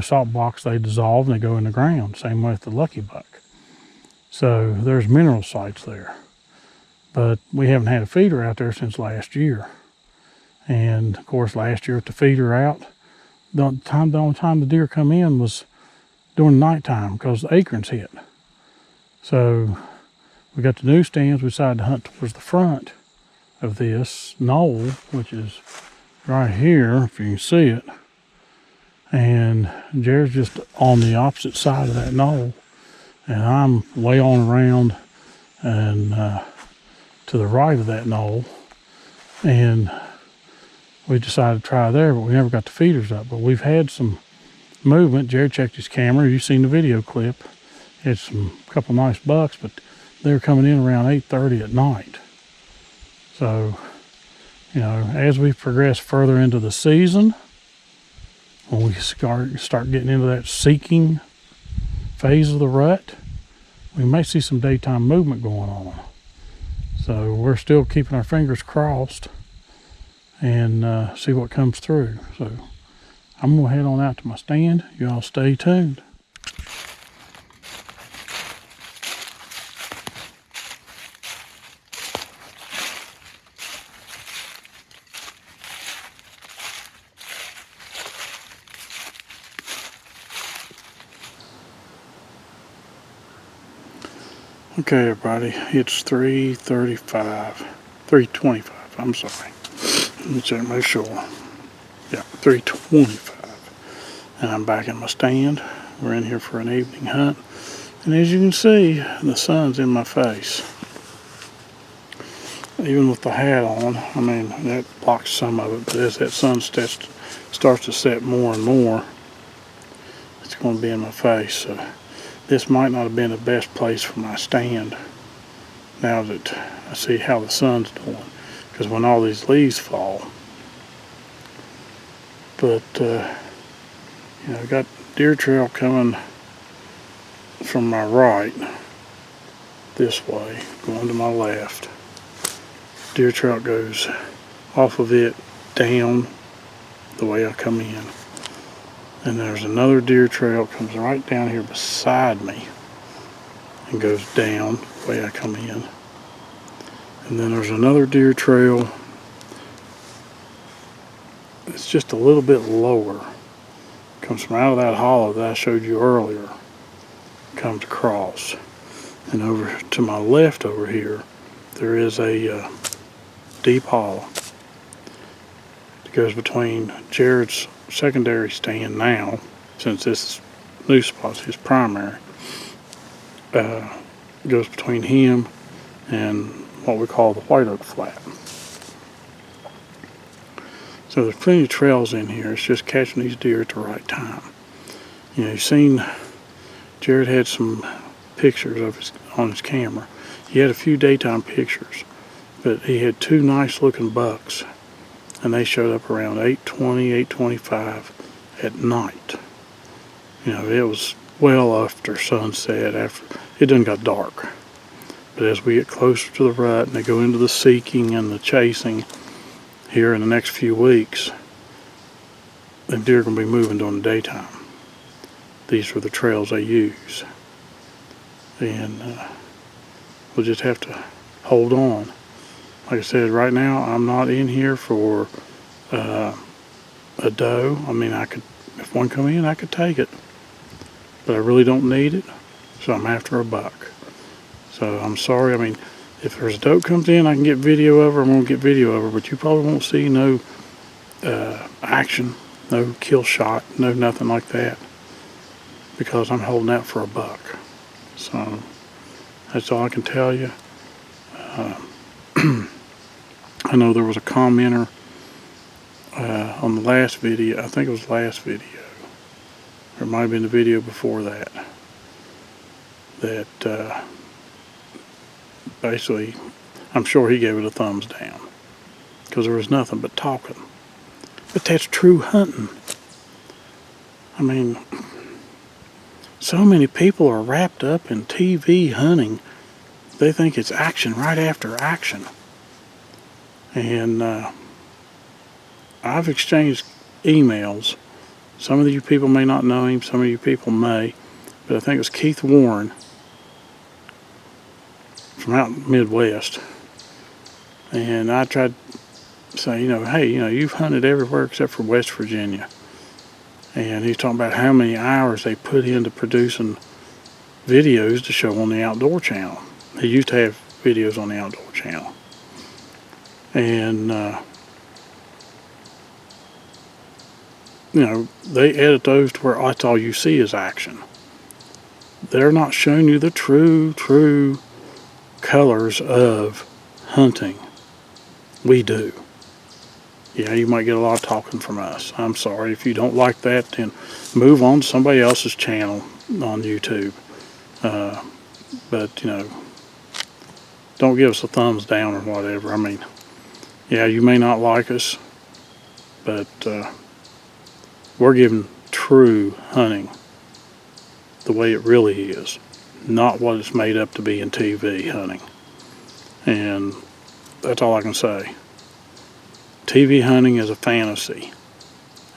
Salt blocks, they dissolve and they go in the ground, same way with the lucky buck. So there's mineral sites there. But we haven't had a feeder out there since last year. And of course, last year with the feeder out, the only time the deer come in was during nighttime because the acorns hit. So we got the new stands. We decided to hunt towards the front of this knoll, which is right here, if you can see it. And Jared's just on the opposite side of that knoll. And I'm way on around and to the right of that knoll. And we decided to try there, but we never got the feeders up. But we've had some movement. Jared checked his camera. You've seen the video clip. Had some couple nice bucks, but they were coming in around 8:30 at night. So, as we progress further into the season, when we start getting into that seeking phase of the rut, we may see some daytime movement going on. So we're still keeping our fingers crossed and see what comes through. So I'm gonna head on out to my stand. You all stay tuned. Okay, everybody, it's 3:25, I'm sorry. Let me check, make sure. Yeah, 3:25. And I'm back in my stand. We're in here for an evening hunt. And as you can see, the sun's in my face. Even with the hat on, I mean, that blocks some of it, but as that sun starts to set more and more, it's going to be in my face. So this might not have been the best place for my stand now that I see how the sun's doing, because when all these leaves fall. But I've got deer trail coming from my right this way, going to my left. deer trail goes off of it down the way I come in. And there's another deer trail comes right down here beside me and goes down the way I come in. And then there's another deer trail. It's just a little bit lower. Comes from out of that hollow that I showed you earlier. Comes across. And over to my left over here, there is a deep hollow. It goes between Jared's secondary stand now, since this new spot's his primary. Goes between him and what we call the White Oak Flat. So there's plenty of trails in here. It's just catching these deer at the right time. You know, you've seen Jared had some pictures of on his camera. He had a few daytime pictures, but he had two nice looking bucks, and they showed up around 8:20, 8:25 at night. You know, it was well after sunset, after it done got dark. But as we get closer to the rut and they go into the seeking and the chasing here in the next few weeks, the deer are going to be moving during the daytime. These are the trails they use. And we'll just have to hold on. Like I said, right now I'm not in here for a doe. I mean, I could, if one come in, I could take it. But I really don't need it, so I'm after a buck. So I'm sorry, I mean, if there's a doe comes in, I can get video of her, I'm going to get video of her, but you probably won't see no action, no kill shot, no nothing like that, because I'm holding out for a buck. So that's all I can tell you. I know there was a commenter on the last video, I think it was the last video, or it might have been the video before that, that basically, I'm sure he gave it a thumbs down, because there was nothing but talking. But that's true hunting. I mean, so many people are wrapped up in TV hunting, they think it's action right after action. And I've exchanged emails. Some of you people may not know him, some of you people may, but I think it was Keith Warren from out Midwest. And I tried to say, you know, hey, you know, you've hunted everywhere except for West Virginia. And he's talking about how many hours they put into producing videos to show on the Outdoor Channel. He used to have videos on the Outdoor Channel. And, you know, they edit those to where that's all you see is action. They're not showing you the true colors of hunting. We do. Yeah, you might get a lot of talking from us. I'm sorry. If you don't like that, then move on to somebody else's channel on YouTube. But, you know, don't give us a thumbs down or whatever. I mean, yeah, you may not like us, but we're giving true hunting the way it really is, not what it's made up to be in TV hunting. And that's all I can say. TV hunting is a fantasy.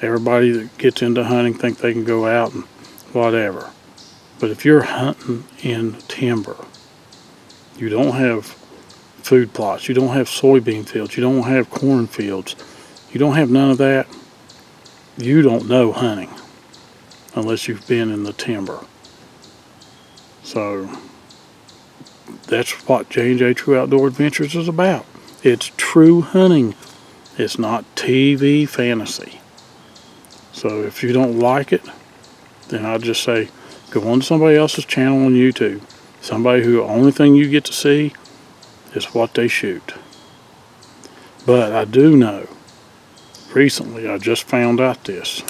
Everybody that gets into hunting think they can go out and whatever. But if you're hunting in timber, you don't have food plots, you don't have soybean fields, you don't have corn fields, you don't have none of that, you don't know hunting unless you've been in the timber. So that's what J&J True Outdoor Adventures is about. It's true hunting. It's not TV fantasy. So if you don't like it, then I'd just say go on to somebody else's channel on YouTube. Somebody who the only thing you get to see is what they shoot. But I do know, recently I just found out this,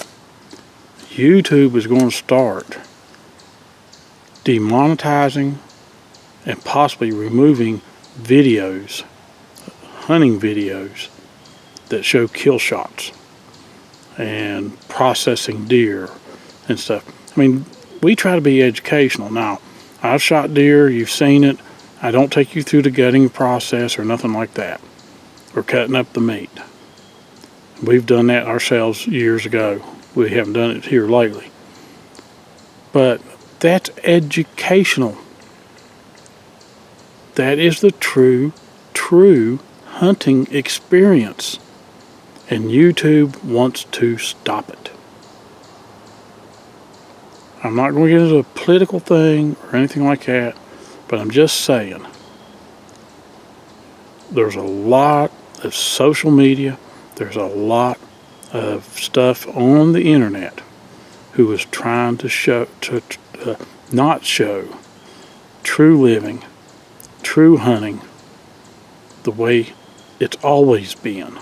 YouTube is going to start demonetizing and possibly removing videos, hunting videos, that show kill shots and processing deer and stuff. I mean, we try to be educational. Now, I've shot deer, you've seen it. I don't take you through the gutting process or nothing like that. or cutting up the meat. We've done that ourselves years ago. We haven't done it here lately. But that's educational. That is the true hunting experience. And YouTube wants to stop it. I'm not going to get into a political thing or anything like that, but I'm just saying there's a lot of social media, there's a lot of stuff on the internet who is trying to not show true living, true hunting the way it's always been.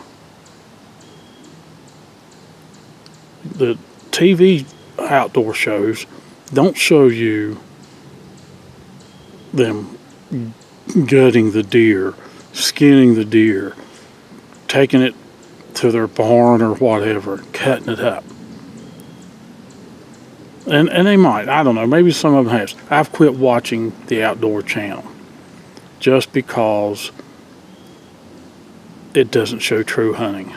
The TV outdoor shows don't show you them gutting the deer, skinning the deer, taking it to their barn or whatever, cutting it up. And they might, I don't know, maybe some of them have. I've quit watching the Outdoor Channel just because it doesn't show true hunting.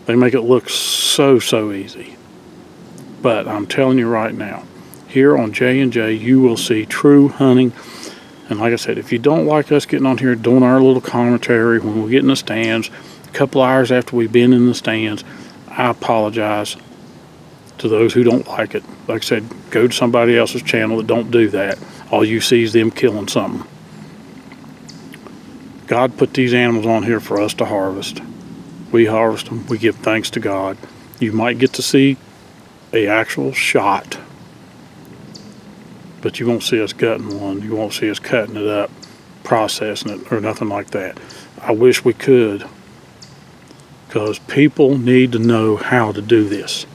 They make it look so easy. But I'm telling you right now, here on J&J, you will see true hunting. And like I said, if you don't like us getting on here doing our little commentary when we get in the stands, a couple hours after we've been in the stands, I apologize to those who don't like it. Like I said, go to somebody else's channel that don't do that. All you see is them killing something. God put these animals on here for us to harvest. We harvest them. We give thanks to God. You might get to see an actual shot, but you won't see us gutting one. You won't see us cutting it up, processing it, or nothing like that. I wish we could, because people need to know how to do this.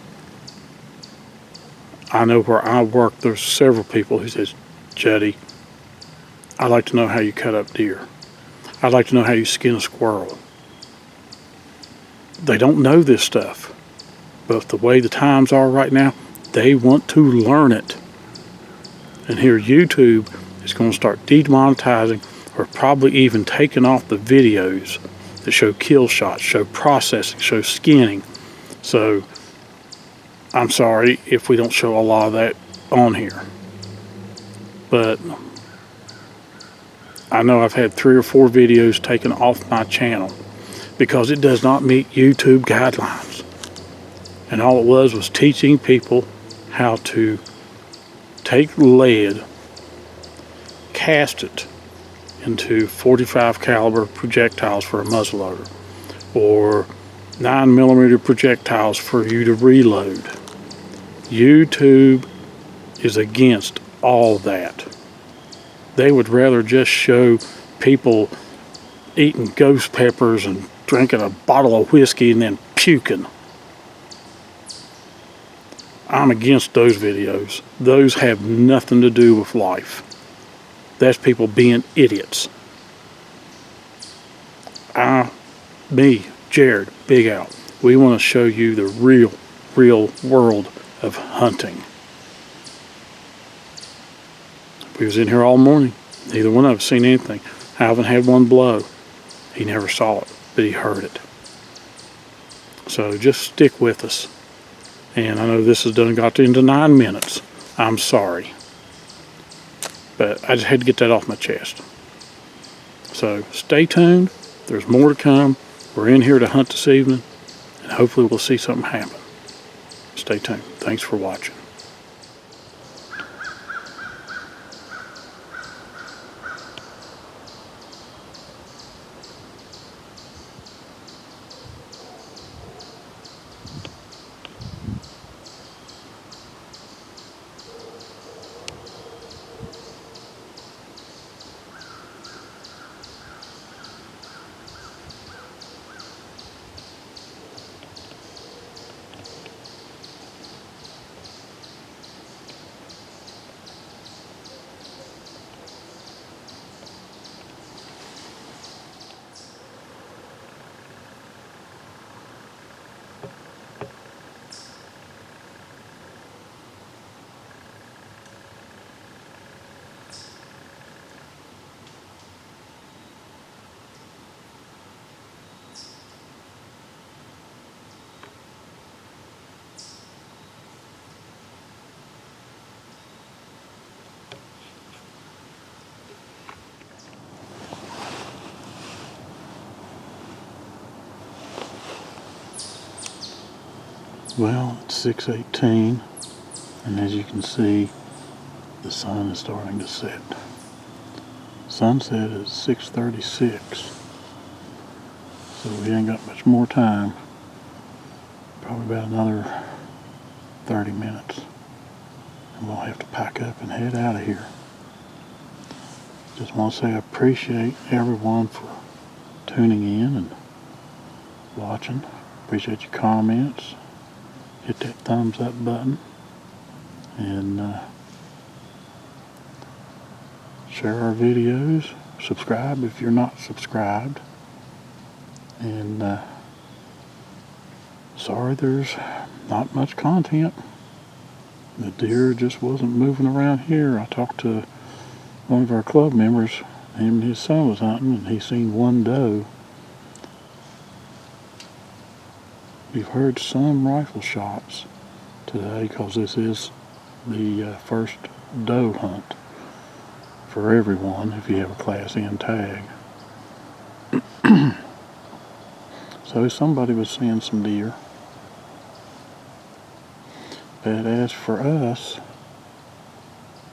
I know where I work, there's several people who says, Juddy, I'd like to know how you cut up deer. I'd like to know how you skin a squirrel. They don't know this stuff. But the way the times are right now, they want to learn it. And here YouTube is going to start demonetizing or probably even taking off the videos that show kill shots, show processing, show skinning. So I'm sorry if we don't show a lot of that on here. But I know I've had 3 or 4 videos taken off my channel because it does not meet YouTube guidelines. And all it was teaching people how to take lead, cast it into 45 caliber projectiles for a muzzleloader, or 9mm projectiles for you to reload. YouTube is against all that. They would rather just show people eating ghost peppers and drinking a bottle of whiskey and then puking. I'm against those videos. Those have nothing to do with life. That's people being idiots. Me, Jared, Big Out, we want to show you the real world of hunting. We was in here all morning. Neither one of us seen anything. Alvin had one blow. He never saw it, but he heard it. So just stick with us. And I know this has got into 9 minutes. I'm sorry. But I just had to get that off my chest. So stay tuned. There's more to come. We're in here to hunt this evening. And hopefully we'll see something happen. Stay tuned. Thanks for watching. Well, it's 6:18, and as you can see, the sun is starting to set. Sunset is 6:36, so we ain't got much more time. Probably about another 30 minutes, and we'll have to pack up and head out of here. Just want to say I appreciate everyone for tuning in and watching. Appreciate your comments. Hit that thumbs up button, and share our videos. Subscribe if you're not subscribed. And sorry there's not much content. The deer just wasn't moving around here. I talked to one of our club members. Him and his son was hunting, and he seen one doe. We've heard some rifle shots today because this is the first doe hunt for everyone if you have a Class N tag. So somebody was seeing some deer. But as for us,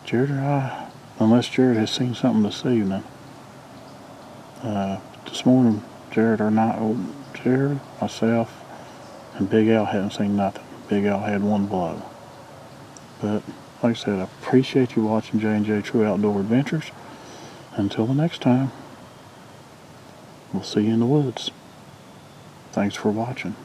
Jared and I, unless Jared has seen something this evening, this morning Jared, myself, and Big Al hadn't seen nothing. Big Al had one blow. But like I said, I appreciate you watching J&J True Outdoor Adventures. Until the next time, we'll see you in the woods. Thanks for watching.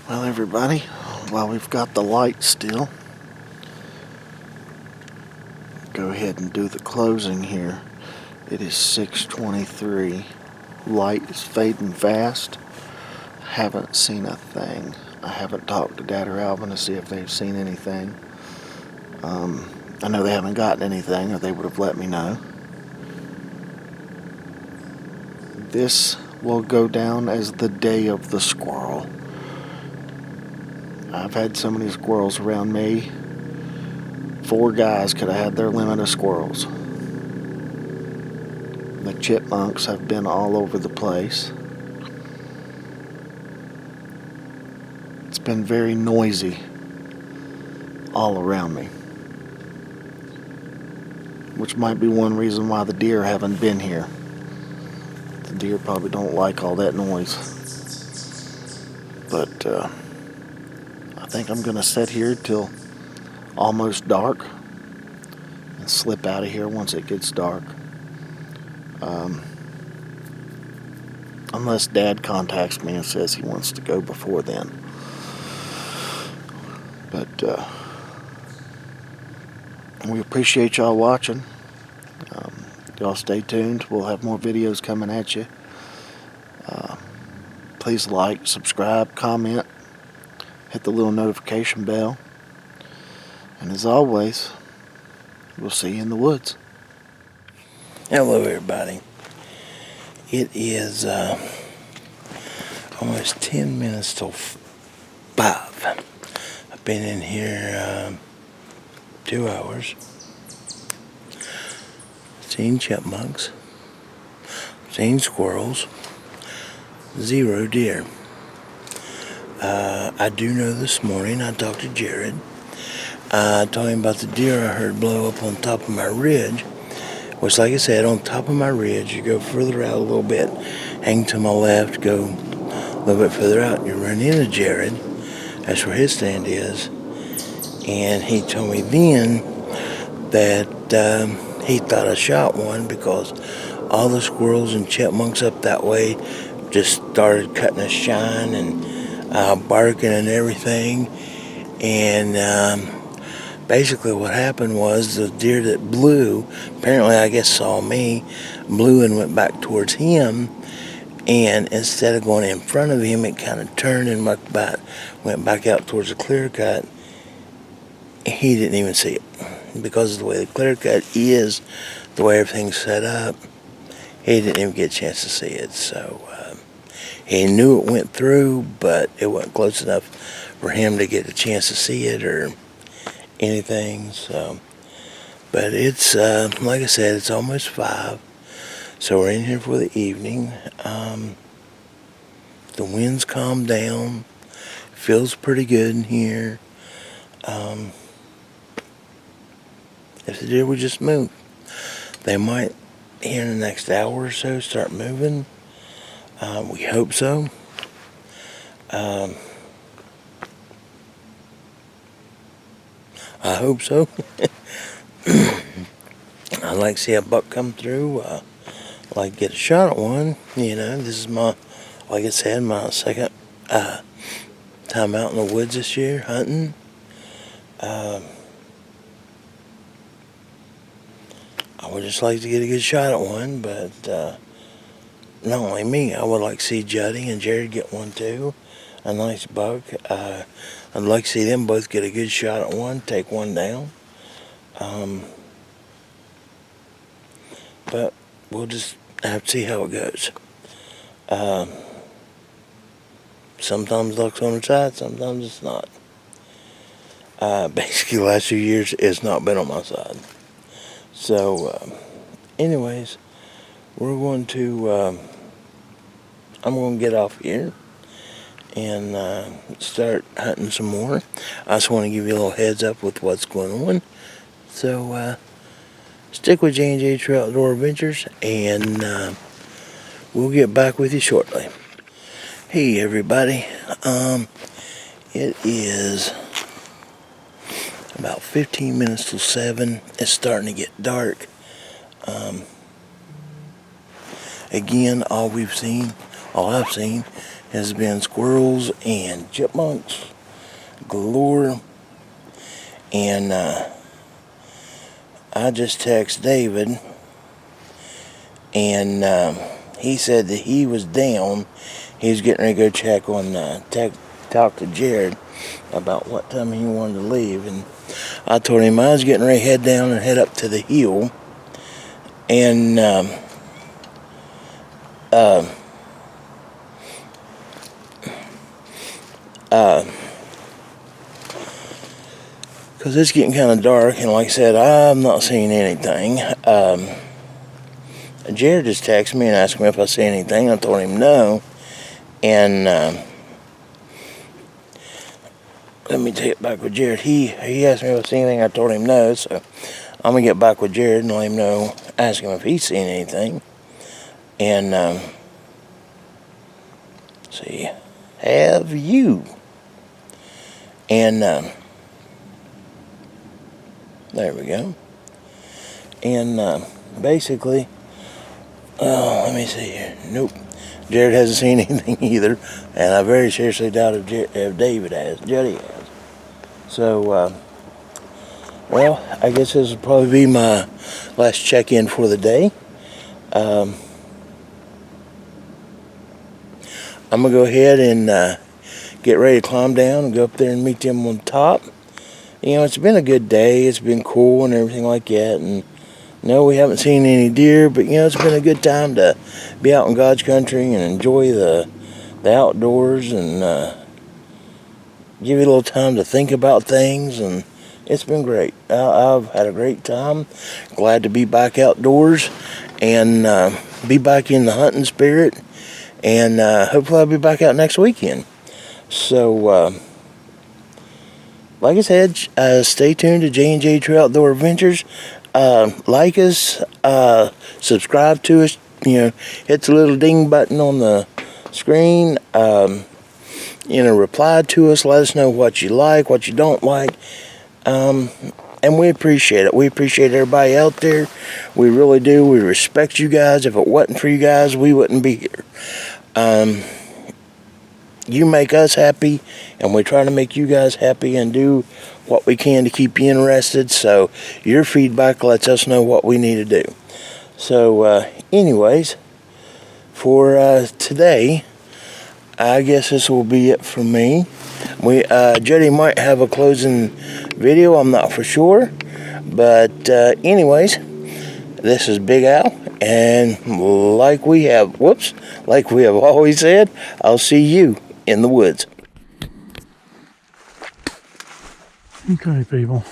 Well, everybody, while we've got the light still, go ahead and do the closing here. It is 6:23. Light is fading fast. Haven't seen a thing. I haven't talked to Dad or Alvin to see if they've seen anything. I know they haven't gotten anything, or they would have let me know. This will go down as the day of the squirrel. I've had so many squirrels around me. 4 guys could have had their limit of squirrels. The chipmunks have been all over the place. It's been very noisy all around me, which might be one reason why the deer haven't been here. The deer probably don't like all that noise. But I think I'm going to sit here till almost dark and slip out of here once it gets dark. Unless Dad contacts me and says he wants to go before then. But we appreciate y'all watching. Y'all stay tuned. We'll have more videos coming at you. Please like, subscribe, comment, hit the little notification bell. And as always, we'll see you in the woods. Hello, everybody. It is almost 10 minutes till 5. I've been in here 2 hours. Seen chipmunks. Seen squirrels. 0 deer. I do know this morning I talked to Jared. I told him about the deer I heard blow up on top of my ridge. which, like I said, on top of my ridge, you go further out a little bit, hang to my left, go a little bit further out, you run into Jared. That's where his stand is. And he told me then that he thought I shot one because all the squirrels and chipmunks up that way just started cutting a shine and barking and everything. And basically what happened was the deer that blew, apparently I guess saw me, blew and went back towards him. And instead of going in front of him, it kind of turned and went back out towards the clear cut. He didn't even see it. Because of the way the clear cut is, the way everything's set up, he didn't even get a chance to see it. So he knew it went through, but it wasn't close enough for him to get a chance to see it or anything. So, but it's, like I said, it's almost 5. So we're in here for the evening. The wind's calmed down. Feels pretty good in here. If the deer would just move, they might, here in the next hour or so, start moving. We hope so. I hope so. I'd like to see a buck come through. Like to get a shot at one. You know, this is my, like I said, my second time out in the woods this year hunting. I would just like to get a good shot at one, but not only me, I would like to see Juddy and Jared get one too. A nice buck. I'd like to see them both get a good shot at one, take one down. But we'll just have to see how it goes. Sometimes luck's on the side, sometimes it's not. Basically, the last few years, it's not been on my side. So, anyways, we're going to, I'm going to get off here and start hunting some more. I just want to give you a little heads up with what's going on. So, stick with J&J Trail Outdoor Adventures, and we'll get back with you shortly. Hey, everybody. It is about 15 minutes till 7. It's starting to get dark. Again, all I've seen has been squirrels and chipmunks galore. And I just texted David, and he said that he was down. He was getting ready to go check on, talk to Jared about what time he wanted to leave. And I told him I was getting ready to head down and head up to the hill. And because it's getting kind of dark, and like I said, I'm not seeing anything. Jared just texted me and asked me if I see anything. I told him no. And let me take it back with Jared. He asked me if I see anything. I told him no. So I'm going to get back with Jared and let him know, ask him if he's seen anything. And see, have you? And there we go. And basically, let me see here. Nope. Jared hasn't seen anything either. And I very seriously doubt if David has. Juddy has. So, well, I guess this will probably be my last check-in for the day. I'm going to go ahead and get ready to climb down and go up there and meet them on top. You know, it's been a good day. It's been cool and everything like that. And no, we haven't seen any deer, but, you know, it's been a good time to be out in God's country and enjoy the outdoors and give you a little time to think about things. And it's been great. I've had a great time. Glad to be back outdoors and be back in the hunting spirit. And hopefully I'll be back out next weekend. So, like I said, stay tuned to J&J Trail Outdoor Adventures. like us, subscribe to us, hit the little ding button on the screen, reply to us, let us know what you like, what you don't like, and we appreciate it. We appreciate everybody out there. We really do. We respect you guys. If it wasn't for you guys, we wouldn't be here. You make us happy, and we try to make you guys happy and do what we can to keep you interested. So your feedback lets us know what we need to do. So anyways, for today, I guess this will be it for me. Jody might have a closing video, I'm not for sure. But anyways, this is Big Al, and like we have always said, I'll see you in the woods. Okay, people.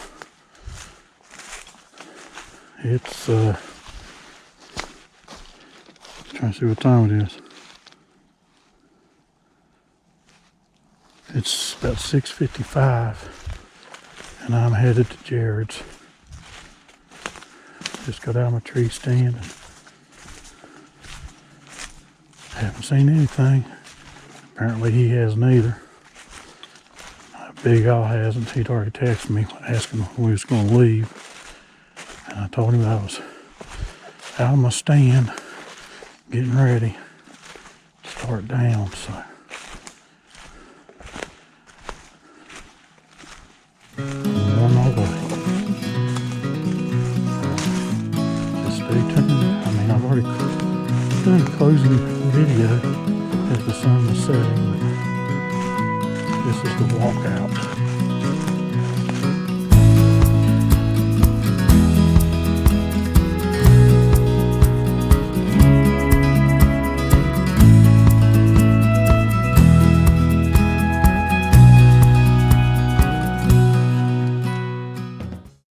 It's trying to see what time it is. It's about 6:55, and I'm headed to Jared's. Just got out of my tree stand. Haven't seen anything. Apparently he hasn't either. Big Al hasn't. He'd already texted me asking when we was going to leave. And I told him I was out of my stand, getting ready to start down. So I'm on my way. Just stay tuned. I mean, I've already done a closing video as the sun was setting. This is the walkout.